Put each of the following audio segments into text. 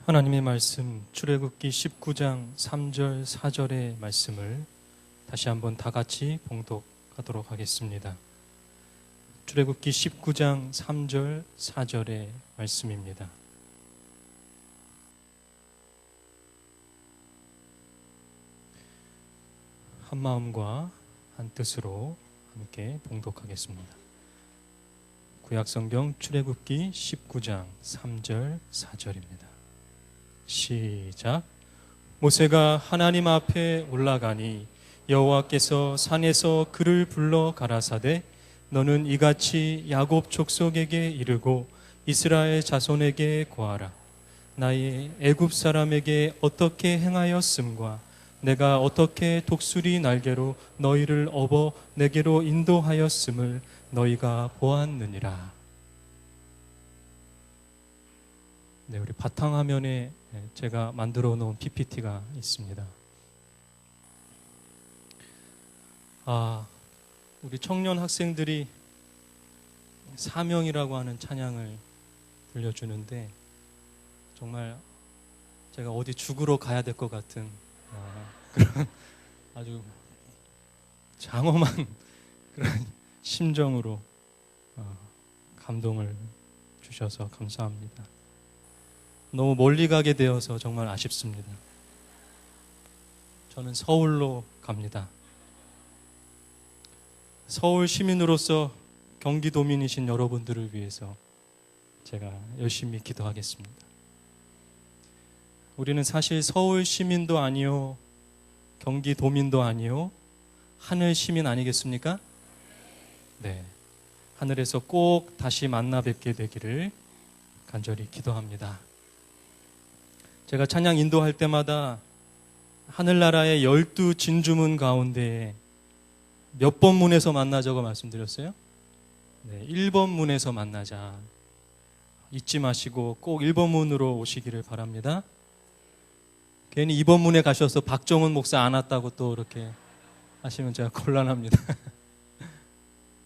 하나님의 말씀 출애굽기 19장 3절 4절의 말씀을 다시 한번 다 같이 봉독하도록 하겠습니다. 출애굽기 19장 3절 4절의 말씀입니다. 한 마음과 한 뜻으로 함께 봉독하겠습니다. 구약성경 출애굽기 19장 3절 4절입니다. 시작. 모세가 하나님 앞에 올라가니 여호와께서 산에서 그를 불러 가라사대 너는 이같이 야곱 족속에게 이르고 이스라엘 자손에게 고하라. 나의 애굽 사람에게 어떻게 행하였음과 내가 어떻게 독수리 날개로 너희를 업어 내게로 인도하였음을 너희가 보았느니라. 네, 우리 바탕화면에 제가 만들어 놓은 PPT가 있습니다. 우리 청년 학생들이 사명이라고 하는 찬양을 들려주는데 정말 제가 어디 죽으러 가야 될 것 같은 그런 아주 장엄한 그런 심정으로 감동을 주셔서 감사합니다. 너무 멀리 가게 되어서 정말 아쉽습니다. 저는 서울로 갑니다. 서울 시민으로서 경기도민이신 여러분들을 위해서 제가 열심히 기도하겠습니다. 우리는 사실 서울 시민도 아니요, 경기도민도 아니요, 하늘 시민 아니겠습니까? 네, 하늘에서 꼭 다시 만나 뵙게 되기를 간절히 기도합니다. 제가 찬양 인도할 때마다 하늘나라의 12진주문 가운데 몇 번 문에서 만나자고 말씀드렸어요? 네, 1번 문에서 만나자. 잊지 마시고 꼭 1번 문으로 오시기를 바랍니다. 괜히 2번 문에 가셔서 박정훈 목사 안 왔다고 또 이렇게 하시면 제가 곤란합니다.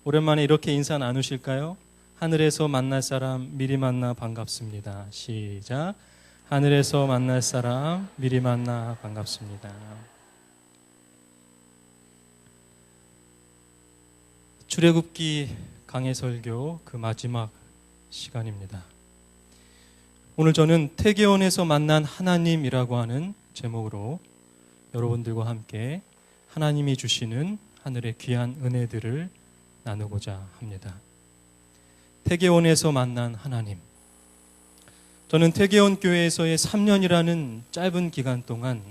오랜만에 이렇게 인사 나누실까요? 하늘에서 만날 사람 미리 만나 반갑습니다. 시작. 하늘에서 만날 사람 미리 만나 반갑습니다. 출애굽기 강해 설교 그 마지막 시간입니다. 오늘 저는 태계원에서 만난 하나님이라고 하는 제목으로 여러분들과 함께 하나님이 주시는 하늘의 귀한 은혜들을 나누고자 합니다. 태계원에서 만난 하나님. 저는 태계원 교회에서의 3년이라는 짧은 기간 동안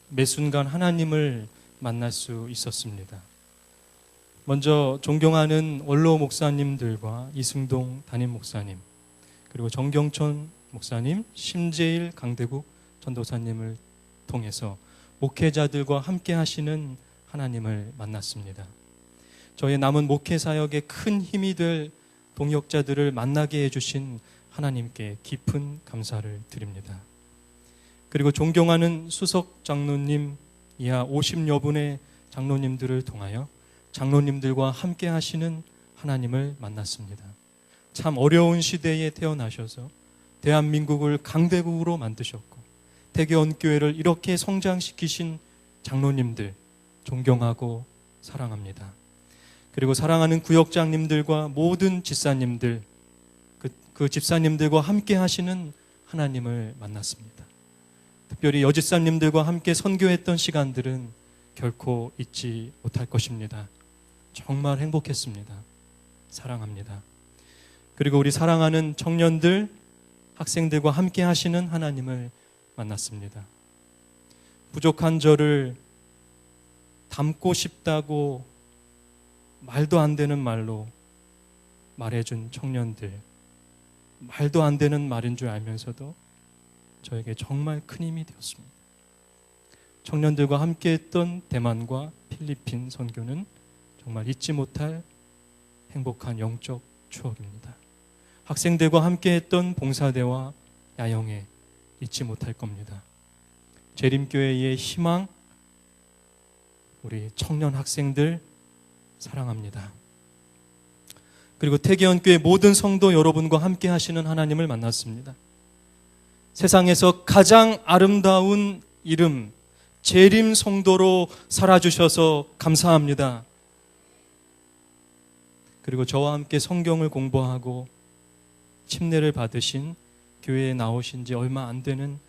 매 순간 하나님을 만날 수 있었습니다. 먼저 존경하는 원로 목사님들과 이승동 담임 목사님, 그리고 정경천 목사님, 심재일 강대국 전도사님을 통해서 목회자들과 함께 하시는 하나님을 만났습니다. 저의 남은 목회 사역에 큰 힘이 될 동역자들을 만나게 해주신 하나님께 깊은 감사를 드립니다. 그리고 존경하는 수석 장로님 이하 50여 분의 장로님들을 통하여 장로님들과 함께 하시는 하나님을 만났습니다. 참 어려운 시대에 태어나셔서 대한민국을 강대국으로 만드셨고 태계원 교회를 이렇게 성장시키신 장로님들 존경하고 사랑합니다. 그리고 사랑하는 구역장님들과 모든 집사님들, 그 집사님들과 함께 하시는 하나님을 만났습니다. 특별히 여집사님들과 함께 선교했던 시간들은 결코 잊지 못할 것입니다. 정말 행복했습니다. 사랑합니다. 그리고 우리 사랑하는 청년들, 학생들과 함께 하시는 하나님을 만났습니다. 부족한 저를 닮고 싶다고 말도 안 되는 말로 말해준 청년들, 말도 안 되는 말인 줄 알면서도 저에게 정말 큰 힘이 되었습니다. 청년들과 함께했던 대만과 필리핀 선교는 정말 잊지 못할 행복한 영적 추억입니다. 학생들과 함께했던 봉사대와 야영회 잊지 못할 겁니다. 재림교회의 희망, 우리 청년 학생들 사랑합니다. 그리고 태계원교회 모든 성도 여러분과 함께 하시는 하나님을 만났습니다. 세상에서 가장 아름다운 이름 재림 성도로 살아주셔서 감사합니다. 그리고 저와 함께 성경을 공부하고 침례를 받으신 교회에 나오신 지 얼마 안 되는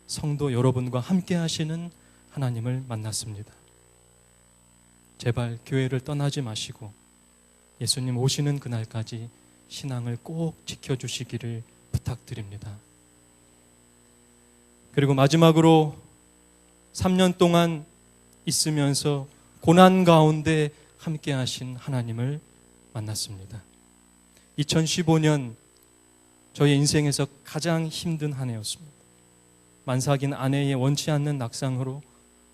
성도 여러분과 함께 하시는 하나님을 만났습니다. 제발 교회를 떠나지 마시고 예수님 오시는 그날까지 신앙을 꼭 지켜주시기를 부탁드립니다. 그리고 마지막으로 3년 동안 있으면서 고난 가운데 함께 하신 하나님을 만났습니다. 2015년 저의 인생에서 가장 힘든 한 해였습니다. 만삭인 아내의 원치 않는 낙상으로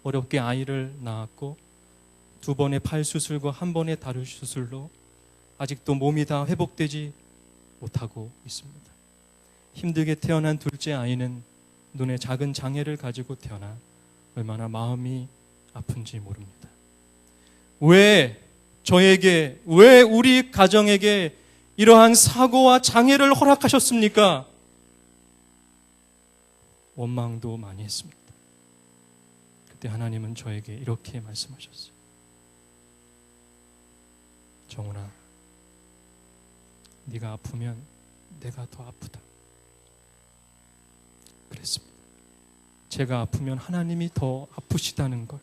어렵게 아이를 낳았고 2번의 팔 수술과 1번의 다리 수술로 아직도 몸이 다 회복되지 못하고 있습니다. 힘들게 태어난 둘째 아이는 눈에 작은 장애를 가지고 태어나 얼마나 마음이 아픈지 모릅니다. 왜 저에게, 왜 우리 가정에게 이러한 사고와 장애를 허락하셨습니까? 원망도 많이 했습니다. 그때 하나님은 저에게 이렇게 말씀하셨어요. 정훈아, 네가 아프면 내가 더 아프다. 그랬습니다. 제가 아프면 하나님이 더 아프시다는 걸.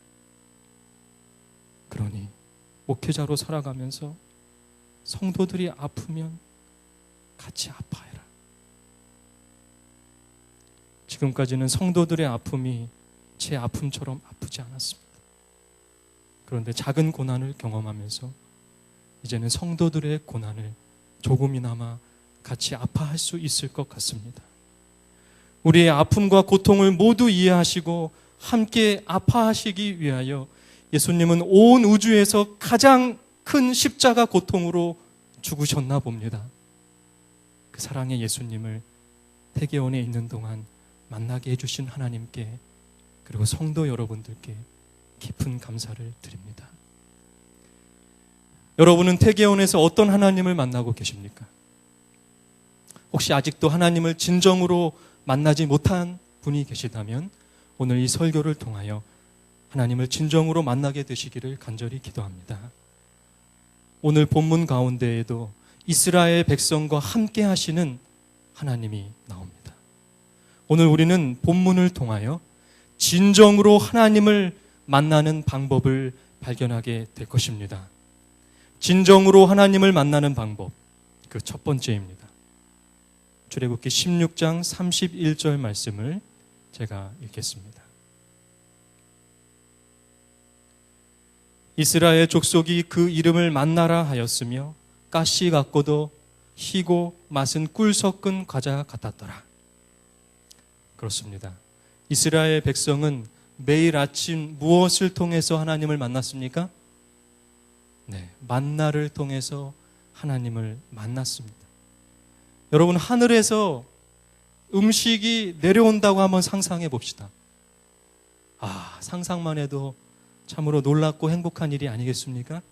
그러니 목회자로 살아가면서 성도들이 아프면 같이 아파해라. 지금까지는 성도들의 아픔이 제 아픔처럼 아프지 않았습니다. 그런데 작은 고난을 경험하면서 이제는 성도들의 고난을 조금이나마 같이 아파할 수 있을 것 같습니다. 우리의 아픔과 고통을 모두 이해하시고 함께 아파하시기 위하여 예수님은 온 우주에서 가장 큰 십자가 고통으로 죽으셨나 봅니다. 그 사랑의 예수님을 태계원에 있는 동안 만나게 해주신 하나님께 그리고 성도 여러분들께 깊은 감사를 드립니다. 여러분은 태계원에서 어떤 하나님을 만나고 계십니까? 혹시 아직도 하나님을 진정으로 만나지 못한 분이 계시다면 오늘 이 설교를 통하여 하나님을 진정으로 만나게 되시기를 간절히 기도합니다. 오늘 본문 가운데에도 이스라엘 백성과 함께 하시는 하나님이 나옵니다. 오늘 우리는 본문을 통하여 진정으로 하나님을 만나는 방법을 발견하게 될 것입니다. 진정으로 하나님을 만나는 방법, 그 첫 번째입니다. 출애굽기 16장 31절 말씀을 제가 읽겠습니다. 이스라엘 족속이 그 이름을 만나라 하였으며 가시 같고도 희고 맛은 꿀 섞은 과자 같았더라. 그렇습니다. 이스라엘 백성은 매일 아침 무엇을 통해서 하나님을 만났습니까? 네, 만나를 통해서 하나님을 만났습니다. 여러분, 하늘에서 음식이 내려온다고 한번 상상해 봅시다. 상상만 해도 참으로 놀랍고 행복한 일이 아니겠습니까?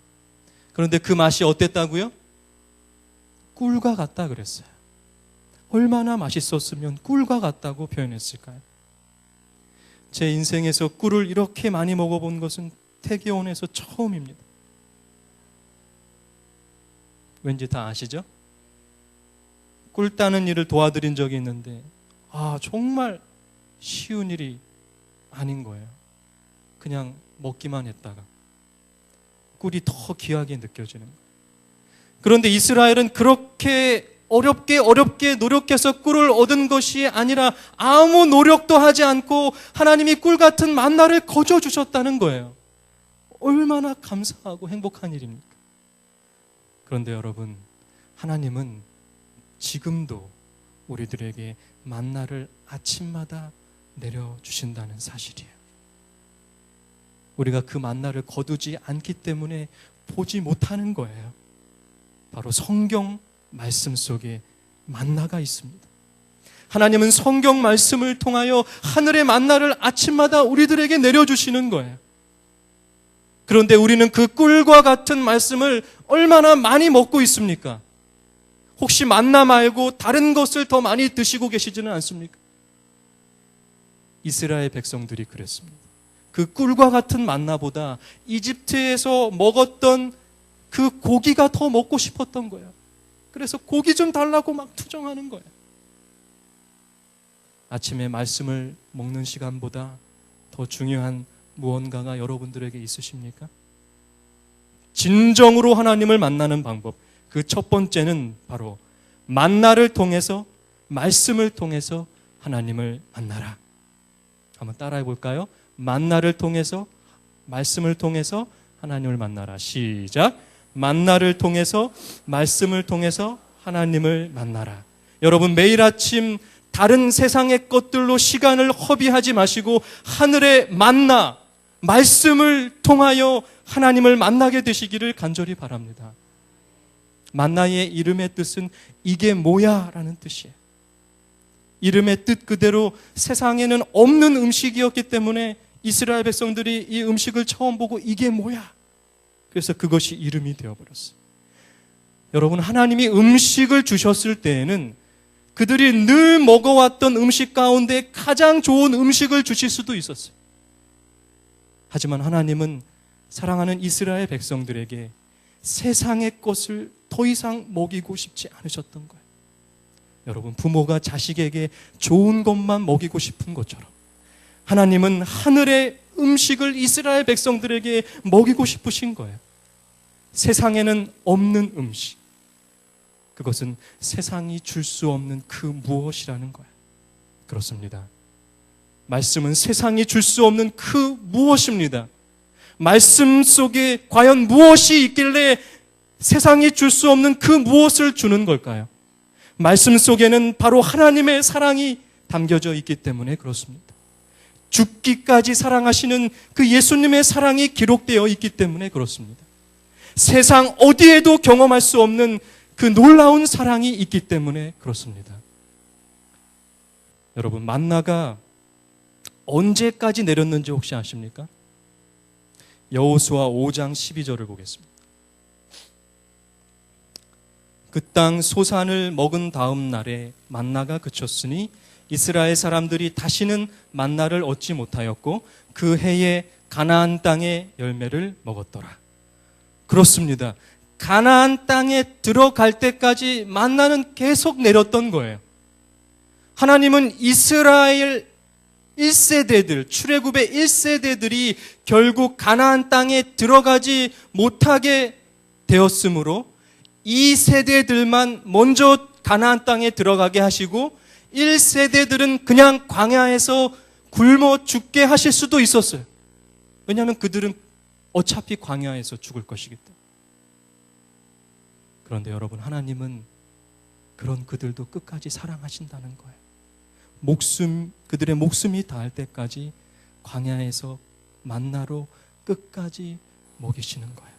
그런데 그 맛이 어땠다고요? 꿀과 같다 그랬어요. 얼마나 맛있었으면 꿀과 같다고 표현했을까요? 제 인생에서 꿀을 이렇게 많이 먹어본 것은 태계원에서 처음입니다. 왠지 다 아시죠? 꿀 따는 일을 도와드린 적이 있는데 정말 쉬운 일이 아닌 거예요. 그냥 먹기만 했다가 꿀이 더 귀하게 느껴지는 거예요. 그런데 이스라엘은 그렇게 어렵게 노력해서 꿀을 얻은 것이 아니라 아무 노력도 하지 않고 하나님이 꿀 같은 만나를 거저 주셨다는 거예요. 얼마나 감사하고 행복한 일입니까? 그런데 여러분, 하나님은 지금도 우리들에게 만나를 아침마다 내려주신다는 사실이에요. 우리가 그 만나를 거두지 않기 때문에 보지 못하는 거예요. 바로 성경 말씀 속에 만나가 있습니다. 하나님은 성경 말씀을 통하여 하늘의 만나를 아침마다 우리들에게 내려주시는 거예요. 그런데 우리는 그 꿀과 같은 말씀을 얼마나 많이 먹고 있습니까? 혹시 만나 말고 다른 것을 더 많이 드시고 계시지는 않습니까? 이스라엘 백성들이 그랬습니다. 그 꿀과 같은 만나보다 이집트에서 먹었던 그 고기가 더 먹고 싶었던 거예요. 그래서 고기 좀 달라고 막 투정하는 거예요. 아침에 말씀을 먹는 시간보다 더 중요한 무언가가 여러분들에게 있으십니까? 진정으로 하나님을 만나는 방법, 그 첫 번째는 바로 만나를 통해서, 말씀을 통해서 하나님을 만나라. 한번 따라해 볼까요? 만나를 통해서, 말씀을 통해서 하나님을 만나라. 시작. 만나를 통해서, 말씀을 통해서 하나님을 만나라. 여러분, 매일 아침 다른 세상의 것들로 시간을 허비하지 마시고 하늘의 만나, 말씀을 통하여 하나님을 만나게 되시기를 간절히 바랍니다. 만나의 이름의 뜻은 이게 뭐야? 라는 뜻이에요. 이름의 뜻 그대로 세상에는 없는 음식이었기 때문에 이스라엘 백성들이 이 음식을 처음 보고 이게 뭐야? 그래서 그것이 이름이 되어버렸어요. 여러분, 하나님이 음식을 주셨을 때에는 그들이 늘 먹어왔던 음식 가운데 가장 좋은 음식을 주실 수도 있었어요. 하지만 하나님은 사랑하는 이스라엘 백성들에게 세상의 것을 더 이상 먹이고 싶지 않으셨던 거예요. 여러분, 부모가 자식에게 좋은 것만 먹이고 싶은 것처럼 하나님은 하늘의 음식을 이스라엘 백성들에게 먹이고 싶으신 거예요. 세상에는 없는 음식, 그것은 세상이 줄 수 없는 그 무엇이라는 거예요. 그렇습니다. 말씀은 세상이 줄 수 없는 그 무엇입니다. 말씀 속에 과연 무엇이 있길래 세상이 줄 수 없는 그 무엇을 주는 걸까요? 말씀 속에는 바로 하나님의 사랑이 담겨져 있기 때문에 그렇습니다. 죽기까지 사랑하시는 그 예수님의 사랑이 기록되어 있기 때문에 그렇습니다. 세상 어디에도 경험할 수 없는 그 놀라운 사랑이 있기 때문에 그렇습니다. 여러분, 만나가 언제까지 내렸는지 혹시 아십니까? 여호수아 5장 12절을 보겠습니다. 그 땅 소산을 먹은 다음 날에 만나가 그쳤으니 이스라엘 사람들이 다시는 만나를 얻지 못하였고 그 해에 가나안 땅의 열매를 먹었더라. 그렇습니다. 가나안 땅에 들어갈 때까지 만나는 계속 내렸던 거예요. 하나님은 이스라엘 1세대들, 출애굽의 1세대들이 결국 가나안 땅에 들어가지 못하게 되었으므로 2세대들만 먼저 가나안 땅에 들어가게 하시고 1세대들은 그냥 광야에서 굶어 죽게 하실 수도 있었어요. 왜냐하면 그들은 어차피 광야에서 죽을 것이기 때문에. 그런데 여러분, 하나님은 그런 그들도 끝까지 사랑하신다는 거예요. 그들의 목숨이 닿을 때까지 광야에서 만나로 끝까지 먹이시는 거예요.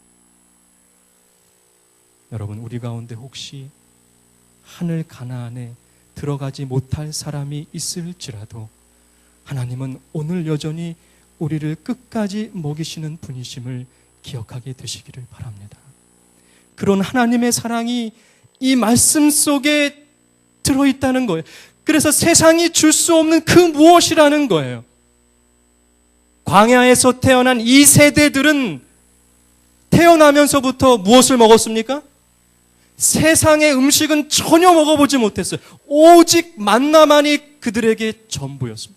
여러분, 우리 가운데 혹시 하늘 가나안에 들어가지 못할 사람이 있을지라도 하나님은 오늘 여전히 우리를 끝까지 먹이시는 분이심을 기억하게 되시기를 바랍니다. 그런 하나님의 사랑이 이 말씀 속에 들어있다는 거예요. 그래서 세상이 줄 수 없는 그 무엇이라는 거예요. 광야에서 태어난 이 세대들은 태어나면서부터 무엇을 먹었습니까? 세상의 음식은 전혀 먹어보지 못했어요. 오직 만나만이 그들에게 전부였습니다.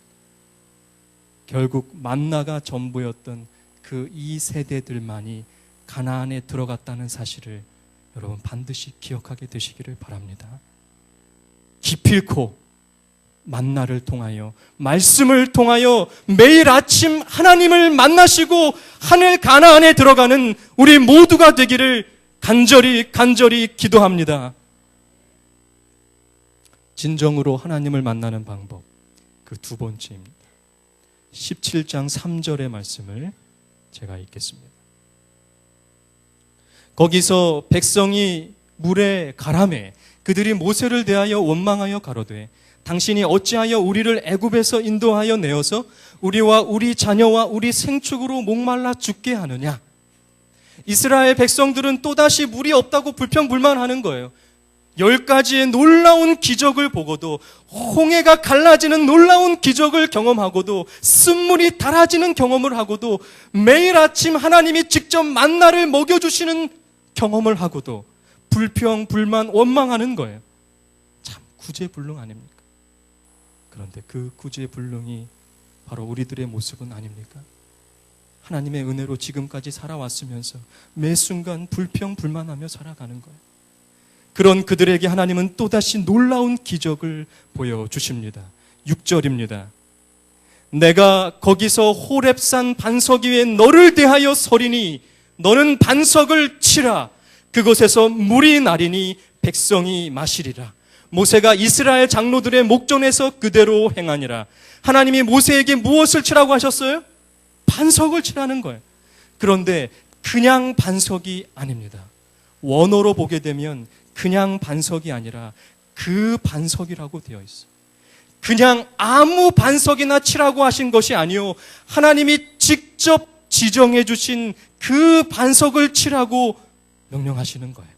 결국 만나가 전부였던 그 이 세대들만이 가나안에 들어갔다는 사실을 여러분 반드시 기억하게 되시기를 바랍니다. 기필코 만나를 통하여, 말씀을 통하여 매일 아침 하나님을 만나시고 하늘 가나안에 들어가는 우리 모두가 되기를 간절히 기도합니다. 진정으로 하나님을 만나는 방법, 그 두 번째입니다. 17장 3절의 말씀을 제가 읽겠습니다. 거기서 백성이 물에 가라매 그들이 모세를 대하여 원망하여 가로되 당신이 어찌하여 우리를 애굽에서 인도하여 내어서 우리와 우리 자녀와 우리 생축으로 목말라 죽게 하느냐. 이스라엘 백성들은 또다시 물이 없다고 불평불만하는 거예요. 10가지의 놀라운 기적을 보고도, 홍해가 갈라지는 놀라운 기적을 경험하고도, 쓴물이 달아지는 경험을 하고도, 매일 아침 하나님이 직접 만나를 먹여주시는 경험을 하고도 불평, 불만, 원망하는 거예요. 참 구제불능 아닙니까? 그런데 그 구제불능이 바로 우리들의 모습은 아닙니까? 하나님의 은혜로 지금까지 살아왔으면서 매 순간 불평, 불만하며 살아가는 거예요. 그런 그들에게 하나님은 또다시 놀라운 기적을 보여주십니다. 6절입니다. 내가 거기서 호렙산 반석 위에 너를 대하여 서리니 너는 반석을 치라. 그곳에서 물이 나리니 백성이 마시리라. 모세가 이스라엘 장로들의 목전에서 그대로 행하니라. 하나님이 모세에게 무엇을 치라고 하셨어요? 반석을 치라는 거예요. 그런데 그냥 반석이 아닙니다. 원어로 보게 되면 그냥 반석이 아니라 그 반석이라고 되어 있어요. 그냥 아무 반석이나 치라고 하신 것이 아니요, 하나님이 직접 지정해 주신 그 반석을 치라고 명령하시는 거예요.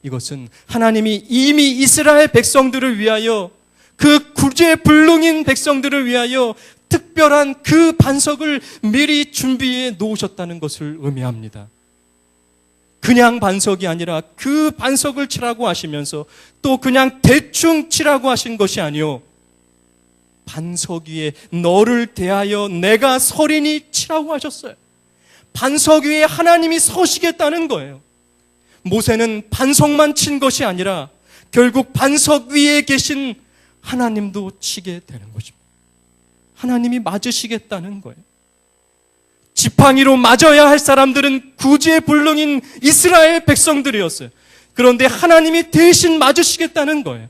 이것은 하나님이 이미 이스라엘 백성들을 위하여, 그 구제불능인 백성들을 위하여 특별한 그 반석을 미리 준비해 놓으셨다는 것을 의미합니다. 그냥 반석이 아니라 그 반석을 치라고 하시면서 또 그냥 대충 치라고 하신 것이 아니요, 반석 위에 너를 대하여 내가 서리니 치라고 하셨어요. 반석 위에 하나님이 서시겠다는 거예요. 모세는 반석만 친 것이 아니라 결국 반석 위에 계신 하나님도 치게 되는 것입니다. 하나님이 맞으시겠다는 거예요. 지팡이로 맞아야 할 사람들은 구제불능인 이스라엘 백성들이었어요. 그런데 하나님이 대신 맞으시겠다는 거예요.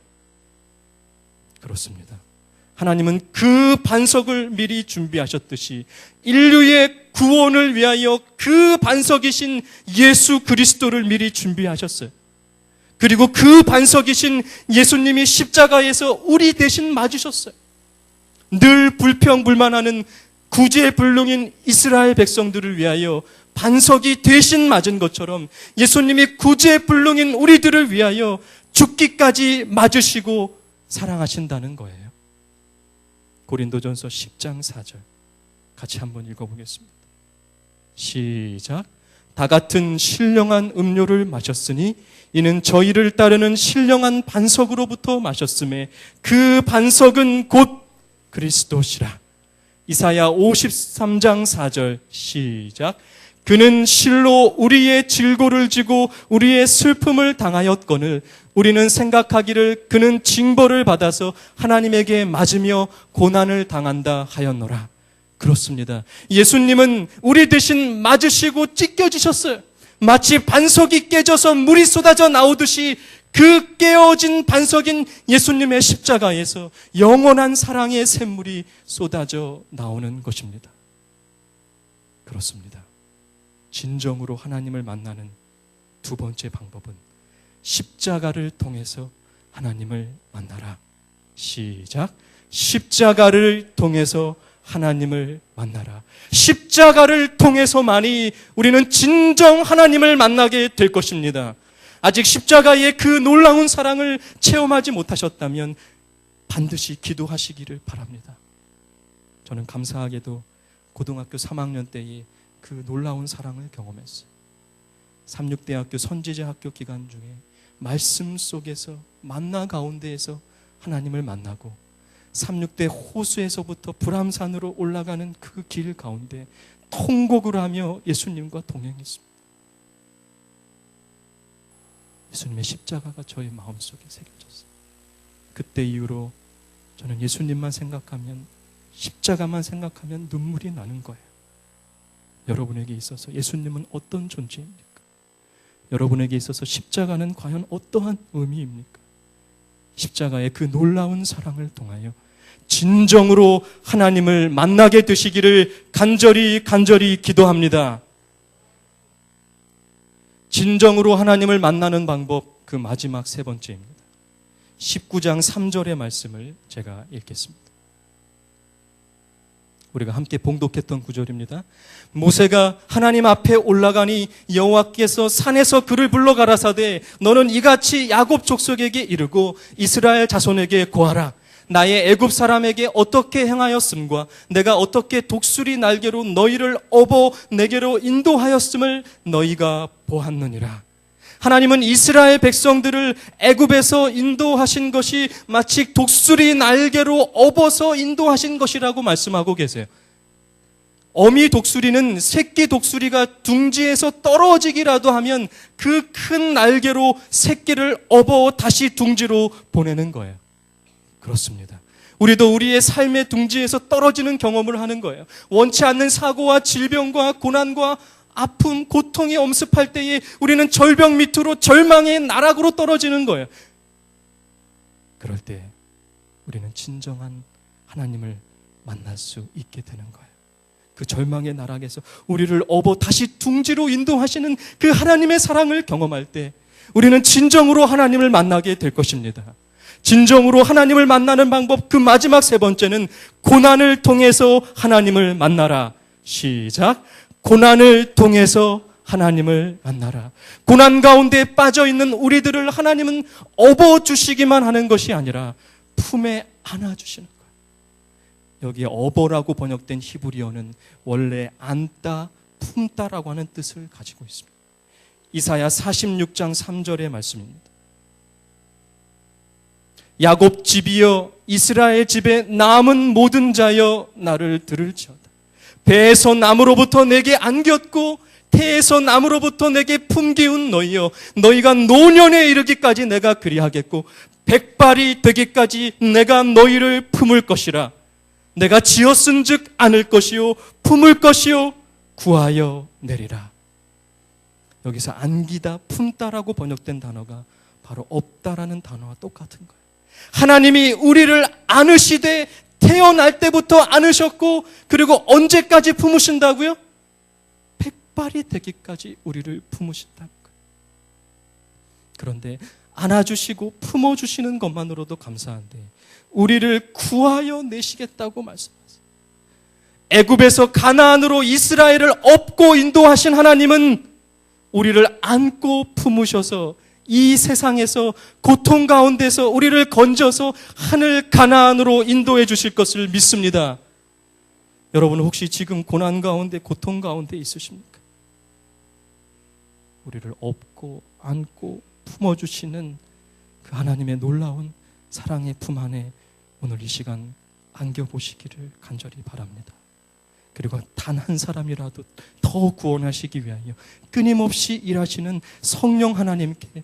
그렇습니다. 하나님은 그 반석을 미리 준비하셨듯이 인류의 구원을 위하여 그 반석이신 예수 그리스도를 미리 준비하셨어요. 그리고 그 반석이신 예수님이 십자가에서 우리 대신 맞으셨어요. 늘 불평불만하는 구제불능인 이스라엘 백성들을 위하여 반석이 대신 맞은 것처럼 예수님이 구제불능인 우리들을 위하여 죽기까지 맞으시고 사랑하신다는 거예요. 고린도전서 10장 4절 같이 한번 읽어보겠습니다. 시작. 다 같은 신령한 음료를 마셨으니 이는 저희를 따르는 신령한 반석으로부터 마셨음에 그 반석은 곧 그리스도시라. 이사야 53장 4절 시작. 그는 실로 우리의 질고를 지고 우리의 슬픔을 당하였거늘 우리는 생각하기를 그는 징벌을 받아서 하나님에게 맞으며 고난을 당한다 하였노라. 그렇습니다. 예수님은 우리 대신 맞으시고 찢겨지셨어요. 마치 반석이 깨져서 물이 쏟아져 나오듯이 그 깨어진 반석인 예수님의 십자가에서 영원한 사랑의 샘물이 쏟아져 나오는 것입니다. 그렇습니다. 진정으로 하나님을 만나는 두 번째 방법은 십자가를 통해서 하나님을 만나라. 시작. 십자가를 통해서 하나님을 만나라. 십자가를 통해서만이 우리는 진정 하나님을 만나게 될 것입니다. 아직 십자가의 그 놀라운 사랑을 체험하지 못하셨다면 반드시 기도하시기를 바랍니다. 저는 감사하게도 고등학교 3학년 때에 그 놀라운 사랑을 경험했어요. 삼육대학교 선지자 학교 기간 중에 말씀 속에서 만나 가운데에서 하나님을 만나고 삼육대 호수에서부터 불암산으로 올라가는 그 길 가운데 통곡을 하며 예수님과 동행했습니다. 예수님의 십자가가 저의 마음속에 새겨졌어요. 그때 이후로 저는 예수님만 생각하면, 십자가만 생각하면 눈물이 나는 거예요. 여러분에게 있어서 예수님은 어떤 존재입니까? 여러분에게 있어서 십자가는 과연 어떠한 의미입니까? 십자가의 그 놀라운 사랑을 통하여 진정으로 하나님을 만나게 되시기를 간절히 기도합니다. 진정으로 하나님을 만나는 방법, 그 마지막 세 번째입니다. 19장 3절의 말씀을 제가 읽겠습니다. 우리가 함께 봉독했던 구절입니다. 모세가 하나님 앞에 올라가니 여호와께서 산에서 그를 불러 가라사대 너는 이같이 야곱 족속에게 이르고 이스라엘 자손에게 고하라. 나의 애굽 사람에게 어떻게 행하였음과 내가 어떻게 독수리 날개로 너희를 업어 내게로 인도하였음을 너희가 보았느니라. 하나님은 이스라엘 백성들을 애굽에서 인도하신 것이 마치 독수리 날개로 업어서 인도하신 것이라고 말씀하고 계세요. 어미 독수리는 새끼 독수리가 둥지에서 떨어지기라도 하면 그 큰 날개로 새끼를 업어 다시 둥지로 보내는 거예요. 그렇습니다. 우리도 우리의 삶의 둥지에서 떨어지는 경험을 하는 거예요. 원치 않는 사고와 질병과 고난과 아픔, 고통이 엄습할 때에 우리는 절벽 밑으로 절망의 나락으로 떨어지는 거예요. 그럴 때 우리는 진정한 하나님을 만날 수 있게 되는 거예요. 그 절망의 나락에서 우리를 업어 다시 둥지로 인도하시는 그 하나님의 사랑을 경험할 때 우리는 진정으로 하나님을 만나게 될 것입니다. 진정으로 하나님을 만나는 방법, 그 마지막 세 번째는 고난을 통해서 하나님을 만나라. 시작. 고난을 통해서 하나님을 만나라. 고난 가운데 빠져있는 우리들을 하나님은 업어주시기만 하는 것이 아니라 품에 안아주시는 거예요. 여기에 업어라고 번역된 히브리어는 원래 안다, 품다라고 하는 뜻을 가지고 있습니다. 이사야 46장 3절의 말씀입니다. 야곱 집이여 이스라엘 집에 남은 모든 자여 나를 들을지어다. 배에서 남으로부터 내게 안겼고 태에서 남으로부터 내게 품기운 너희여 너희가 노년에 이르기까지 내가 그리하겠고 백발이 되기까지 내가 너희를 품을 것이라. 내가 지었은즉 안을 것이요 품을 것이요 구하여 내리라. 여기서 안기다, 품다라고 번역된 단어가 바로 없다라는 단어와 똑같은 거예요. 하나님이 우리를 안으시되 태어날 때부터 안으셨고 그리고 언제까지 품으신다고요? 백발이 되기까지 우리를 품으신다는 거예요. 그런데 안아주시고 품어주시는 것만으로도 감사한데 우리를 구하여 내시겠다고 말씀하세요. 애굽에서 가나안으로 이스라엘을 업고 인도하신 하나님은 우리를 안고 품으셔서 이 세상에서 고통 가운데서 우리를 건져서 하늘 가나안으로 인도해 주실 것을 믿습니다. 여러분 혹시 지금 고난 가운데 고통 가운데 있으십니까? 우리를 업고 안고 품어주시는 그 하나님의 놀라운 사랑의 품 안에 오늘 이 시간 안겨보시기를 간절히 바랍니다. 그리고 단 한 사람이라도 더 구원하시기 위하여 끊임없이 일하시는 성령 하나님께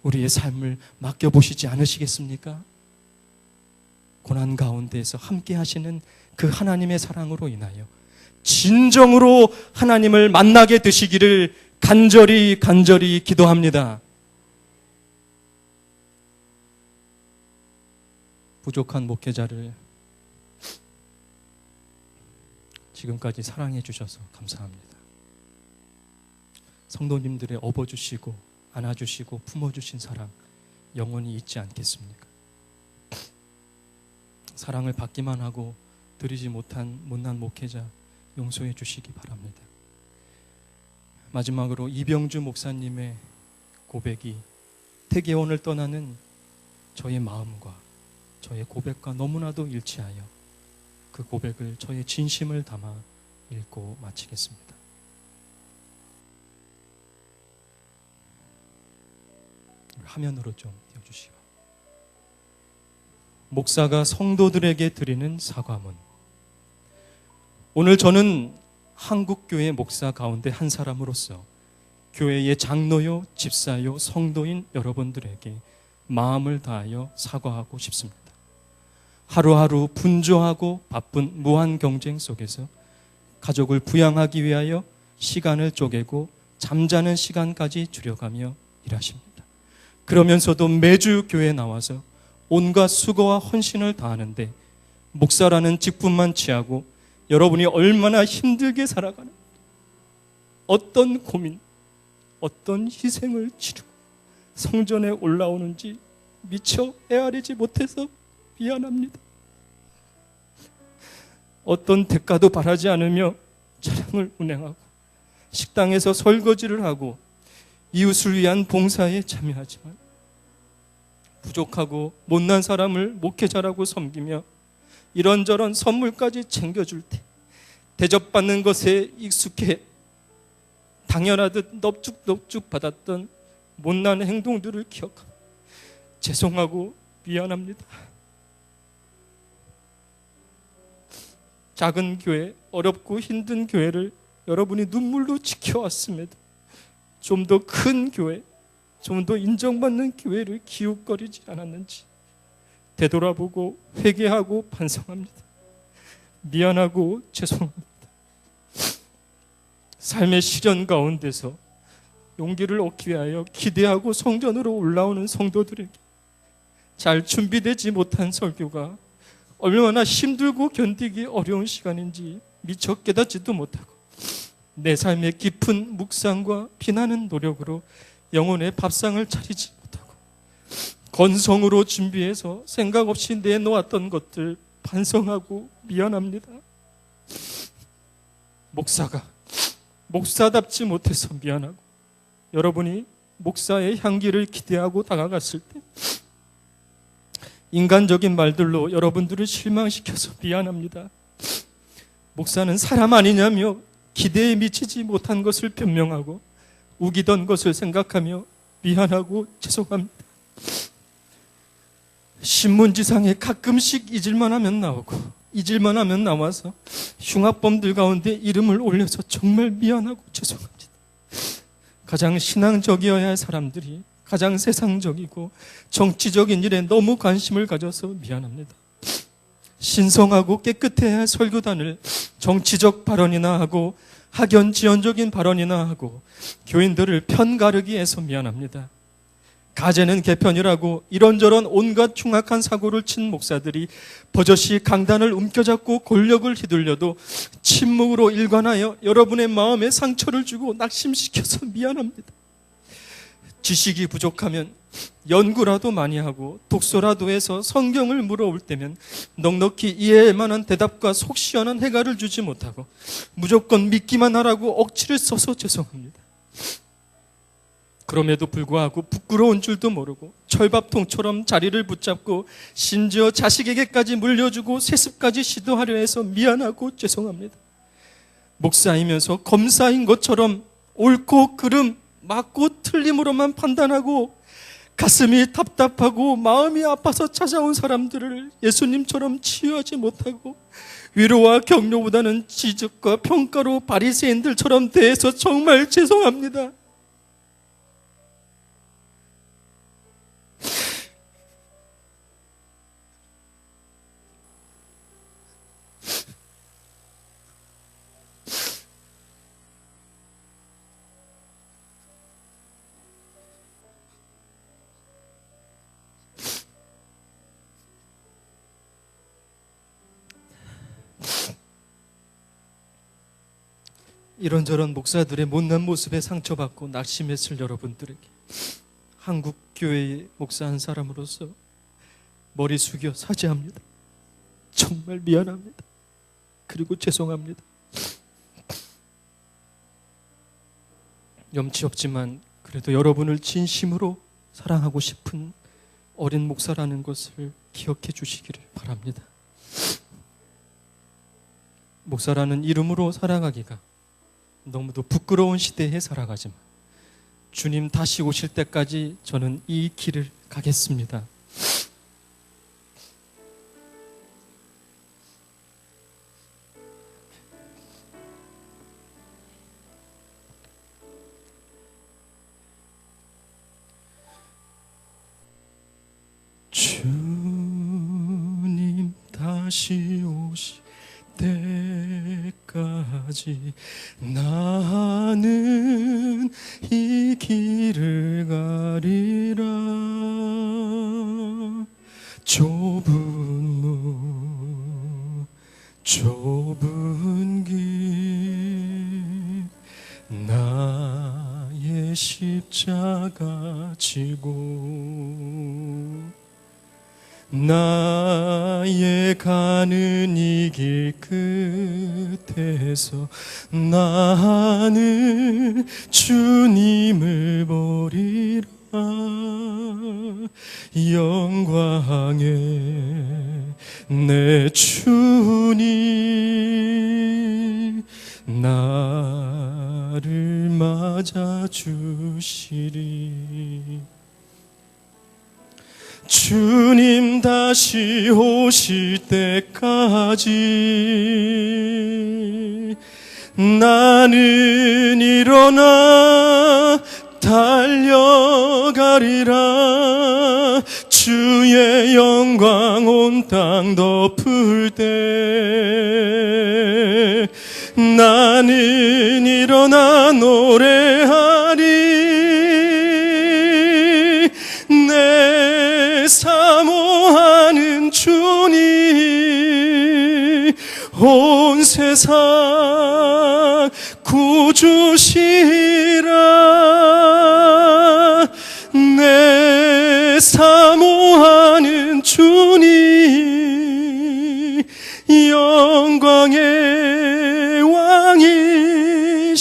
우리의 삶을 맡겨보시지 않으시겠습니까? 고난 가운데에서 함께 하시는 그 하나님의 사랑으로 인하여 진정으로 하나님을 만나게 되시기를 간절히 기도합니다. 부족한 목회자를 지금까지 사랑해 주셔서 감사합니다. 성도님들의 업어주시고 안아주시고 품어주신 사랑 영원히 잊지 않겠습니까? 사랑을 받기만 하고 드리지 못한 못난 목회자 용서해 주시기 바랍니다. 마지막으로 이병주 목사님의 고백이 태계원을 떠나는 저의 마음과 저의 고백과 너무나도 일치하여 그 고백을 저의 진심을 담아 읽고 마치겠습니다. 화면으로 좀 띄워주시고, 목사가 성도들에게 드리는 사과문. 오늘 저는 한국교회 목사 가운데 한 사람으로서 교회의 장로요, 집사요, 성도인 여러분들에게 마음을 다하여 사과하고 싶습니다. 하루하루 분주하고 바쁜 무한 경쟁 속에서 가족을 부양하기 위하여 시간을 쪼개고 잠자는 시간까지 줄여가며 일하십니다. 그러면서도 매주 교회에 나와서 온갖 수고와 헌신을 다하는데 목사라는 직분만 취하고 여러분이 얼마나 힘들게 살아가는, 어떤 고민, 어떤 희생을 치르고 성전에 올라오는지 미처 헤아리지 못해서 미안합니다. 어떤 대가도 바라지 않으며 차량을 운행하고 식당에서 설거지를 하고 이웃을 위한 봉사에 참여하지만 부족하고 못난 사람을 목회자라고 섬기며 이런저런 선물까지 챙겨줄 때 대접받는 것에 익숙해 당연하듯 넙죽넙죽 받았던 못난 행동들을 기억하며 죄송하고 미안합니다. 작은 교회, 어렵고 힘든 교회를 여러분이 눈물로 지켜왔음에도 좀 더 큰 교회, 좀 더 인정받는 교회를 기웃거리지 않았는지 되돌아보고 회개하고 반성합니다. 미안하고 죄송합니다. 삶의 시련 가운데서 용기를 얻기 위하여 기대하고 성전으로 올라오는 성도들에게 잘 준비되지 못한 설교가 얼마나 힘들고 견디기 어려운 시간인지 미처 깨닫지도 못하고 내 삶의 깊은 묵상과 비나는 노력으로 영혼의 밥상을 차리지 못하고 건성으로 준비해서 생각 없이 내놓았던 것들 반성하고 미안합니다. 목사가 목사답지 못해서 미안하고 여러분이 목사의 향기를 기대하고 다가갔을 때 인간적인 말들로 여러분들을 실망시켜서 미안합니다. 목사는 사람 아니냐며 기대에 미치지 못한 것을 변명하고 우기던 것을 생각하며 미안하고 죄송합니다. 신문지상에 가끔씩 잊을만 하면 나오고 잊을만 하면 나와서 흉악범들 가운데 이름을 올려서 정말 미안하고 죄송합니다. 가장 신앙적이어야 할 사람들이 가장 세상적이고 정치적인 일에 너무 관심을 가져서 미안합니다. 신성하고 깨끗해야 할 설교단을 정치적 발언이나 하고 학연지연적인 발언이나 하고 교인들을 편가르기 해서 미안합니다. 가제는 개편이라고 이런저런 온갖 흉악한 사고를 친 목사들이 버젓이 강단을 움켜잡고 권력을 휘둘려도 침묵으로 일관하여 여러분의 마음에 상처를 주고 낙심시켜서 미안합니다. 지식이 부족하면 연구라도 많이 하고 독서라도 해서 성경을 물어올 때면 넉넉히 이해할 만한 대답과 속 시원한 해결을 주지 못하고 무조건 믿기만 하라고 억지를 써서 죄송합니다. 그럼에도 불구하고 부끄러운 줄도 모르고 철밥통처럼 자리를 붙잡고 심지어 자식에게까지 물려주고 세습까지 시도하려 해서 미안하고 죄송합니다. 목사이면서 검사인 것처럼 옳고 그름, 맞고 틀림으로만 판단하고 가슴이 답답하고 마음이 아파서 찾아온 사람들을 예수님처럼 치유하지 못하고 위로와 격려보다는 지적과 평가로 바리새인들처럼 대해서 정말 죄송합니다. 이런저런 목사들의 못난 모습에 상처받고 낙심했을 여러분들에게 한국 교회의 목사 한 사람으로서 머리 숙여 사죄합니다. 정말 미안합니다. 그리고 죄송합니다. 염치 없지만 그래도 여러분을 진심으로 사랑하고 싶은 어린 목사라는 것을 기억해 주시기를 바랍니다. 목사라는 이름으로 살아가기가 너무도 부끄러운 시대에 살아가지만 주님 다시 오실 때까지 저는 이 길을 가겠습니다. 주님 다시 오실 때까지 나는 이 길을 가리라. 좁은 문 좁은 길 나의 십자가 지고 나의 가는 이 길 끝에서 나는 주님을 보리라. 영광에 내 주님 나를 맞아주시리. 주님 다시 오실 때까지 나는 일어나 달려가리라. 주의 영광 온 땅 덮을 때 나는 일어나 노래하리. 내 사모하는 주님 온 세상 구주시라. 내 사모하는 주님 영광의 왕이시라.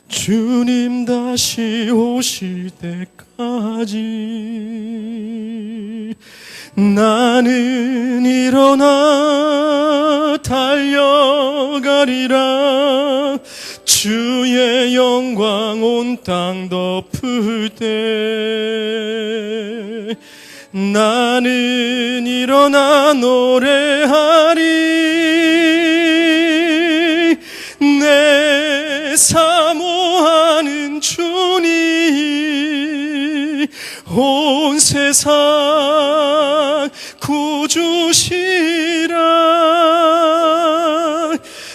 주님 다시 오실 때까지 나는 일어나 달려가리라. 주의 영광 온 땅 덮을 때 나는 일어나 노래하리. 내 사모하는 주님 온 세상 구주시라.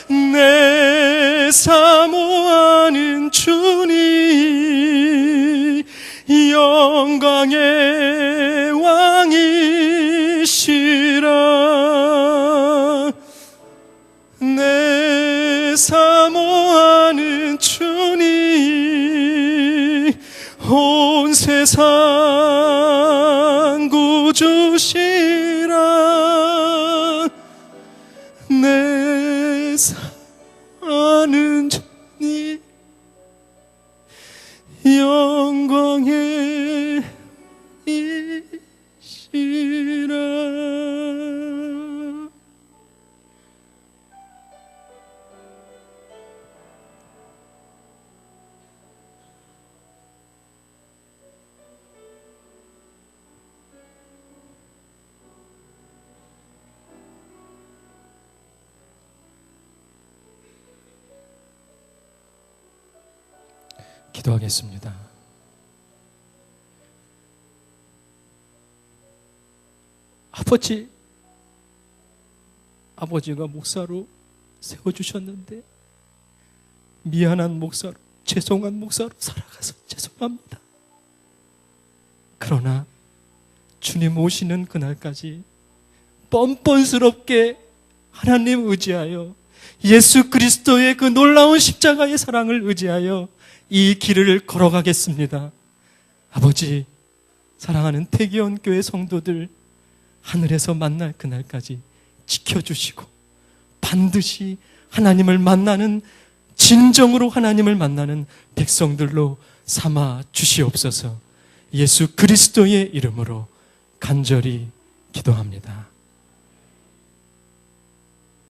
내 사모하는 주님 영광의 왕이시라. 내 사모하는 주님 온 세상 구주시라. 내 사는 주님 영광의 이시라. 기도하겠습니다. 아버지가 목사로 세워주셨는데 미안한 목사로, 죄송한 목사로 살아가서 죄송합니다. 그러나 주님 오시는 그날까지 뻔뻔스럽게 하나님 의지하여 예수 그리스도의 그 놀라운 십자가의 사랑을 의지하여 이 길을 걸어가겠습니다. 아버지, 사랑하는 태기원 교회 성도들 하늘에서 만날 그날까지 지켜주시고 반드시 하나님을 만나는, 진정으로 하나님을 만나는 백성들로 삼아 주시옵소서. 예수 그리스도의 이름으로 간절히 기도합니다.